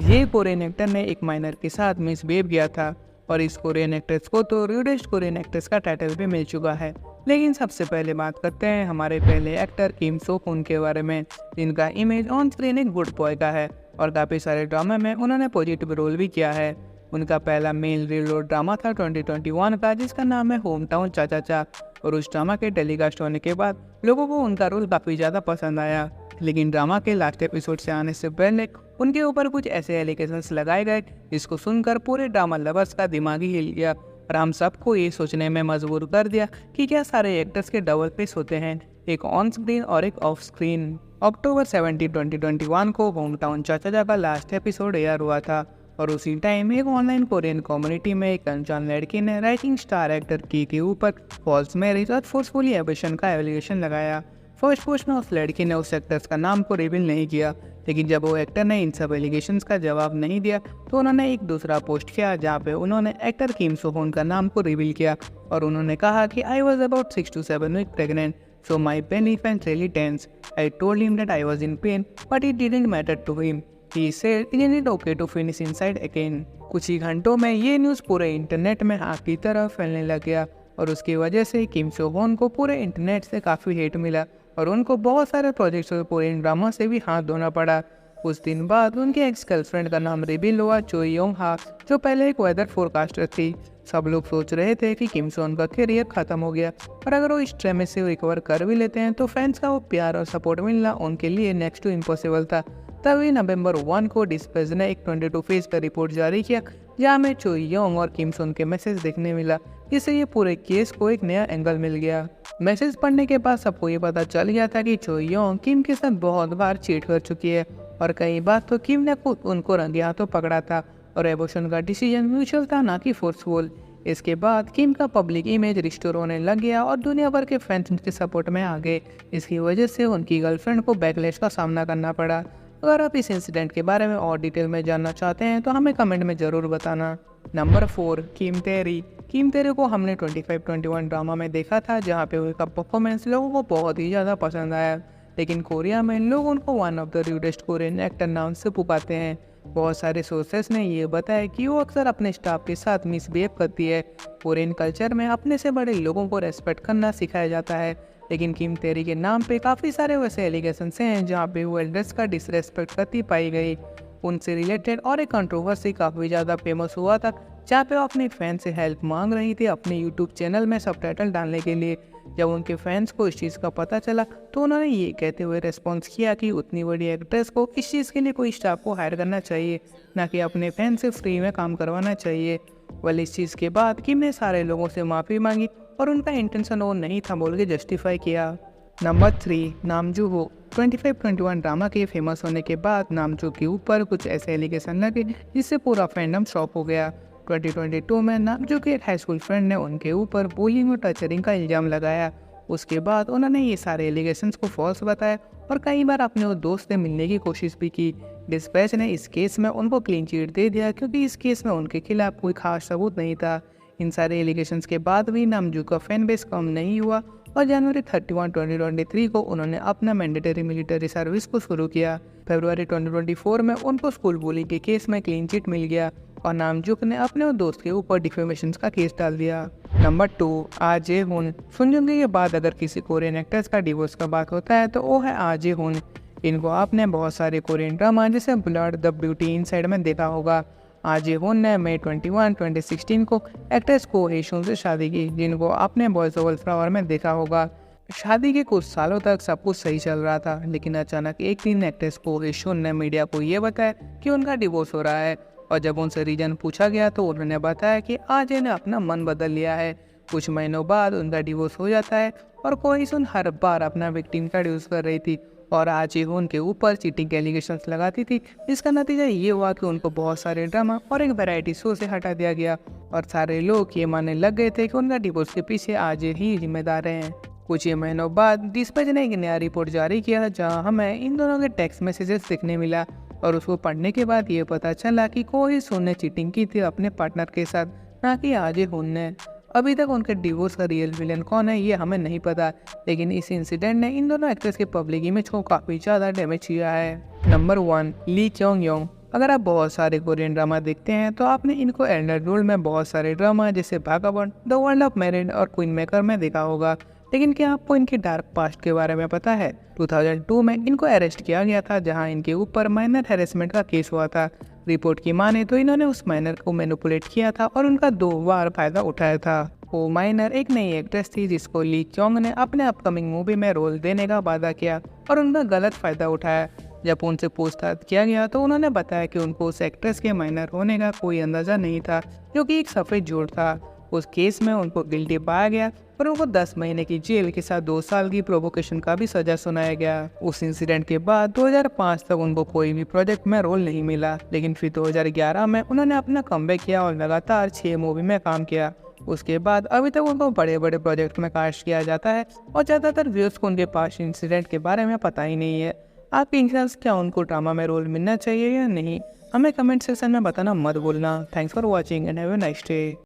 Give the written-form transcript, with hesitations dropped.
ये Korean actor ने एक माइनर के साथ मिसबिहेव किया था और इस कोरियन एक्ट्रेस को तो रूडेस्ट कोरियन एक्ट्रेस का टाइटल भी मिल चुका है। लेकिन सबसे पहले बात करते हैं हमारे पहले एक्टर किम सो हुन के बारे में, जिनका इमेज ऑन स्क्रीन एक गुड बॉय का है और काफ़ी सारे ड्रामा में उन्होंने पॉजिटिव रोल भी किया है। उनका पहला मेल रीलोड ड्रामा था 2021 का, जिसका नाम है होम टाउन चा चा चा, और उस ड्रामा के टेलीकास्ट होने के बाद लोगों को उनका रोल काफ़ी ज़्यादा पसंद आया। लेकिन ड्रामा के लास्ट एपिसोड से आने से पहले उनके ऊपर कुछ ऐसे एलिगेशंस लगाए गए जिसको सुनकर पूरे ड्रामा लवर्स का दिमाग ही हिल गया और हम सबको ये सोचने में मजबूर कर दिया कि क्या सारे एक्टर्स के डबल फेस होते हैं, एक ऑन स्क्रीन और एक ऑफ स्क्रीन। अक्टूबर 17, 2021 को होम टाउन चा चा चा का लास्ट एपिसोड एयर हुआ था और उसी टाइम एक ऑनलाइन कोरियन कम्युनिटी में एक अनजान लड़की ने राइटिंग स्टार एक्टर की के ऊपर फॉल्स मैरिज और फोर्सफुली एबॉर्शन का एलिगेशन लगाया। फर्स्ट पोस्ट में उस लड़की ने उस एक्टर्स का नाम को रिवील नहीं किया, लेकिन जब वो एक्टर ने इन सब एलिगेशंस का जवाब नहीं दिया तो उन्होंने एक दूसरा पोस्ट किया जहाँ पे उन्होंने एक्टर किम सो हुन का नाम को रिवील किया और उन्होंने कहा कि I was about 6 to 7 week pregnant, so my belly felt really tense. I told him that I was in pain, but it didn't matter to him. He said, isn't it okay to finish inside again? कुछ ही घंटों में ये news पूरे internet में आग की तरह फैलने लग गया और उसकी वजह से किम सो हुन को पूरे इंटरनेट से काफ़ी हेट मिला और उनको बहुत सारे प्रोजेक्ट्स और पूरे ड्रामा से भी हाथ धोना पड़ा। कुछ दिन बाद उनके एक्स गर्लफ्रेंड का नाम रिवील हुआ, चो योंग हा, जो पहले एक वेदर फोरकास्टर थी। सब लोग सोच रहे थे कि किम सोन का करियर खत्म हो गया और अगर वो इस ड्रामे से रिकवर कर भी लेते हैं तो फैंस का वो प्यार और सपोर्ट मिलना उनके लिए नेक्स्ट टू इम्पॉसिबल था। तभी नवंबर 1 को डिस्पेज ने एक 22 पेज का रिपोर्ट जारी किया जहाँ में चो योंग और किम सोन के मैसेज देखने मिला, जिससे ये पूरे केस को एक नया एंगल मिल गया। मैसेज पढ़ने के बाद सबको ये पता चल गया था कि चो योंग किम के साथ बहुत बार चीट कर चुकी है और कई बार तो किम ने खुद उनको रंगे हाथों पकड़ा था और एबॉर्शन का डिसीजन म्यूचुअल था, ना कि फोर्सफुल। इसके बाद किम का पब्लिक इमेज रिस्टोर होने लग गया और दुनिया भर के फैंस उनके सपोर्ट में आ गए। इसकी वजह से उनकी गर्लफ्रेंड को बैकलैश का सामना करना पड़ा। अगर आप इस इंसिडेंट के बारे में और डिटेल में जानना चाहते हैं तो हमें कमेंट में ज़रूर बताना। नंबर 4, किम तेरी। किम तेरी को हमने 25-21 ड्रामा में देखा था जहाँ पे उनका परफॉर्मेंस लोगों को बहुत ही ज़्यादा पसंद आया, लेकिन कोरिया में लोग उनको one of the rudest Korean actor नाम से पुकारते हैं। बहुत सारे सोर्सेस ने ये बताया कि वो अक्सर अपने स्टाफ के साथ मिसबिहेव करती है। कोरियन कल्चर में अपने से बड़े लोगों को रेस्पेक्ट करना सिखाया जाता है, लेकिन किम तेरी के नाम पे काफ़ी सारे वैसे एलिगेशंस हैं जहाँ पे वो एल्डर्स का डिसरेस्पेक्ट करती पाई गई। उनसे रिलेटेड और एक कंट्रोवर्सी काफ़ी ज़्यादा फेमस हुआ था जहाँ पे वो अपने फैन से हेल्प मांग रही थी अपने यूट्यूब चैनल में सबटाइटल डालने के लिए। जब उनके फैंस को इस चीज़ का पता चला तो उन्होंने ये कहते हुए रिस्पॉन्स किया कि उतनी बड़ी एक्ट्रेस को इस चीज़ के लिए कोई स्टाफ को हायर करना चाहिए, ना कि अपने फैन से फ्री में काम करवाना चाहिए। वेल, इस चीज़ के बाद किम ने सारे लोगों से माफ़ी मांगी और उनका इंटेंशन वो नहीं था बोल के जस्टिफाई किया। नंबर 3, नामजू हो। 25-21 ड्रामा के फेमस होने के बाद नामजू के ऊपर कुछ ऐसे एलिगेशन लगे जिससे पूरा फैंडम शॉक हो गया। 2022 में नामजू के एक हाई स्कूल फ्रेंड ने उनके ऊपर बुलिंग और टर्चरिंग का इल्ज़ाम लगाया। उसके बाद उन्होंने ये सारे एलिगेशंस को फॉल्स बताया और कई बार अपने वो दोस्त से मिलने की कोशिश भी की। डिस्पैच ने इस केस में उनको क्लीन चिट दे दिया क्योंकि इस केस में उनके खिलाफ कोई खास सबूत नहीं था। इन सारे एलिगेशंस के बाद भी नामजू का फैन बेस कम नहीं हुआ और जनवरी 31, 2023 को उन्होंने अपना मैंडेटरी मिलिट्री सर्विस को शुरू किया। फरवरी 2024 में उनको स्कूल बुलिंग के केस में क्लीन चिट मिल गया और नामजूक ने अपने दोस्त के ऊपर डिफेमेशन का केस डाल दिया। नंबर 2, आ जे हुन। सुनजोंगे के बाद अगर किसी कोरियन एक्ट्रेस का डिवोर्स का बात होता है तो वो है आ जे हुन। इनको आपने बहुत सारे कोरियन ड्रामा जैसे ब्लड, द ब्यूटी इनसाइड में देखा होगा। आ जे हुन ने मई 21, 2016 को एक्ट्रेस को हेशुन से शादी की, जिनको आपने बॉयज ओवल फ्लावर में देखा होगा। शादी के कुछ सालों तक सब कुछ सही चल रहा था, लेकिन अचानक एक दिन एक्ट्रेस को हेशुन ने मीडिया को ये बताया कि उनका डिवोर्स हो रहा है और जब उनसे रीजन पूछा गया तो उन्होंने बताया कि आजे ने अपना मन बदल लिया है। कुछ महीनों बाद उनका डिवोर्स हो जाता है और कोहेशुन हर बार अपना विक्टिम का यूज़ कर रही थी और आ जे हुन के ऊपर चीटिंग के एलिगेशंस लगाती थी। इसका नतीजा ये हुआ कि उनको बहुत सारे ड्रामा और एक वैरायटी शो से हटा दिया गया और सारे लोग ये मानने लग गए थे कि उनका डिवोर्स के पीछे आज ही जिम्मेदार हैं। कुछ ही महीनों बाद डिस्पैच ने एक नया रिपोर्ट जारी किया जहां हमें इन दोनों के टेक्स्ट मैसेजेस देखने मिला और उसको पढ़ने के बाद ये पता चला कि कोहेशुन ने चीटिंग की थी अपने पार्टनर के साथ, ना कि आ जे हुन ने। अभी तक उनके डिवोर्स का रियल विलन कौन है ये हमें नहीं पता, लेकिन इस इंसिडेंट ने इन दोनों एक्टर्स के पब्लिक इमेज को काफ़ी ज़्यादा डैमेज किया है। नंबर 1, ली क्योंग योंग। अगर आप बहुत सारे कोरियन ड्रामा देखते हैं तो आपने इनको एल्डर रोल में बहुत सारे ड्रामा जैसे भागाबंड, द वर्ल्ड ऑफ मैरिड और क्वीन मेकर में देखा होगा। लेकिन क्या आपको इनके डार्क पास्ट के बारे में पता है? 2002 में इनको अरेस्ट किया गया था, जहां इनके ऊपर माइनर हैरेसमेंट का केस हुआ था। रिपोर्ट की माने तो इन्होंने उस माइनर को मैनिपुलेट किया था और उनका 2 बार फायदा उठाया था। वो माइनर एक नई एक्ट्रेस थी जिसको ली क्योंग ने अपने अपकमिंग मूवी में रोल देने का वादा किया और उनका गलत फायदा उठाया। जब उनसे पूछताछ किया गया तो उन्होंने बताया कि उनको उस एक्ट्रेस के माइनर होने का कोई अंदाजा नहीं था, जो कि एक सफ़ेद झूठ था। उस केस में उनको गिल्टी पाया गया और उनको 10 महीने की जेल के साथ 2 साल की प्रोवोकेशन का भी सजा सुनाया गया। उस इंसिडेंट के बाद 2005 तक उनको कोई भी प्रोजेक्ट में रोल नहीं मिला, लेकिन फिर 2011 में उन्होंने अपना कमबैक किया और लगातार 6 मूवी में काम किया। उसके बाद अभी तक उनको बड़े बड़े प्रोजेक्ट में कास्ट किया जाता है और ज़्यादातर व्यूअर्स को उनके पास इंसिडेंट के बारे में पता ही नहीं है। आपके हिसाब से क्या उनको ड्रामा में रोल मिलना चाहिए या नहीं? हमें कमेंट सेक्शन में बताना मत भूलना। Thanks for watching and have a nice day.